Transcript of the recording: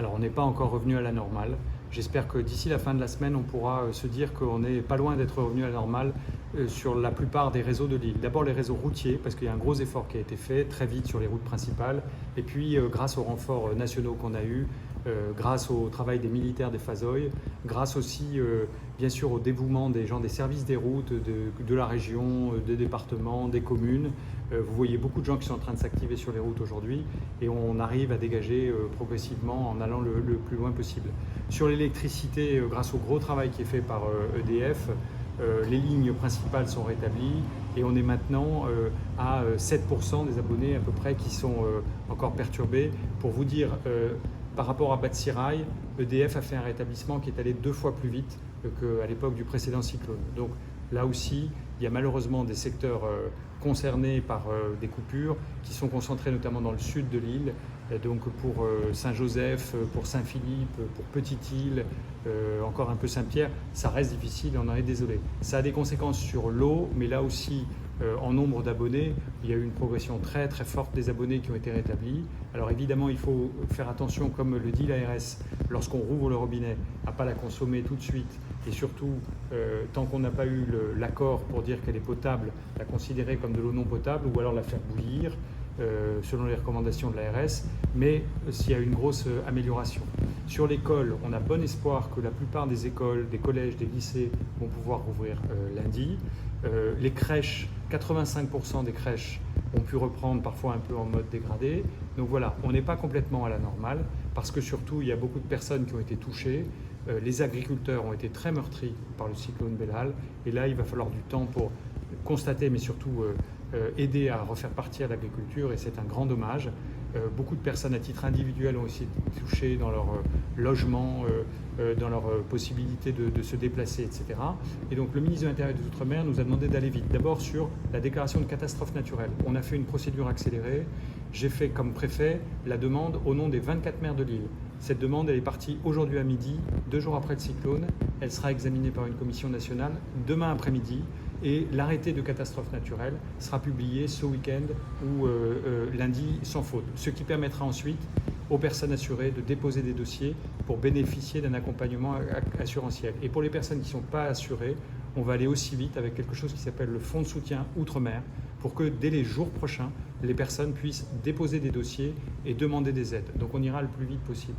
Alors on n'est pas encore revenu à la normale. J'espère que d'ici la fin de la semaine, on pourra se dire qu'on n'est pas loin d'être revenu à la normale sur la plupart des réseaux de l'île. D'abord les réseaux routiers, parce qu'il y a un gros effort qui a été fait très vite sur les routes principales. Et puis grâce aux renforts nationaux qu'on a eus, grâce au travail des militaires des FASOI, grâce aussi bien sûr au dévouement des gens des services des routes, de la région, des départements, des communes. Vous voyez beaucoup de gens qui sont en train de s'activer sur les routes aujourd'hui et on arrive à dégager progressivement en allant le plus loin possible. Sur l'électricité, grâce au gros travail qui est fait par EDF, les lignes principales sont rétablies et on est maintenant à 7% des abonnés à peu près qui sont encore perturbés. Pour vous dire, par rapport à Batsirai, EDF a fait un rétablissement qui est allé 2 fois plus vite qu'à l'époque du précédent cyclone. Donc là aussi, il y a malheureusement des secteurs concernés par des coupures qui sont concentrés notamment dans le sud de l'île. Donc pour Saint-Joseph, pour Saint-Philippe, pour Petite-Île, encore un peu Saint-Pierre, ça reste difficile et on en est désolé. Ça a des conséquences sur l'eau, mais là aussi, en nombre d'abonnés, il y a eu une progression très très forte des abonnés qui ont été rétablis. Alors évidemment, il faut faire attention, comme le dit l'ARS, lorsqu'on rouvre le robinet, à ne pas la consommer tout de suite et surtout, tant qu'on n'a pas eu l'accord pour dire qu'elle est potable, la considérer comme de l'eau non potable ou alors la faire bouillir selon les recommandations de l'ARS, mais s'il y a une grosse amélioration. Sur l'école, on a bon espoir que la plupart des écoles, des collèges, des lycées vont pouvoir rouvrir lundi. Les crèches, 85% des crèches ont pu reprendre parfois un peu en mode dégradé. Donc voilà, on n'est pas complètement à la normale parce que surtout il y a beaucoup de personnes qui ont été touchées. Les agriculteurs ont été très meurtris par le cyclone Belal et là il va falloir du temps pour constater mais surtout aider à refaire partir l'agriculture et c'est un grand dommage. Beaucoup de personnes à titre individuel ont aussi été touchées dans leur logement, dans leur possibilité de se déplacer, etc. Et donc le ministre de l'Intérieur et des Outre-mer nous a demandé d'aller vite. D'abord sur la déclaration de catastrophe naturelle. On a fait une procédure accélérée. J'ai fait comme préfet la demande au nom des 24 maires de l'île. Cette demande, elle est partie aujourd'hui à midi, 2 jours après le cyclone. Elle sera examinée par une commission nationale demain après-midi. Et l'arrêté de catastrophe naturelle sera publié ce week-end ou lundi sans faute. Ce qui permettra ensuite aux personnes assurées de déposer des dossiers pour bénéficier d'un accompagnement assurantiel. Et pour les personnes qui ne sont pas assurées, on va aller aussi vite avec quelque chose qui s'appelle le fonds de soutien Outre-mer pour que dès les jours prochains, les personnes puissent déposer des dossiers et demander des aides. Donc on ira le plus vite possible.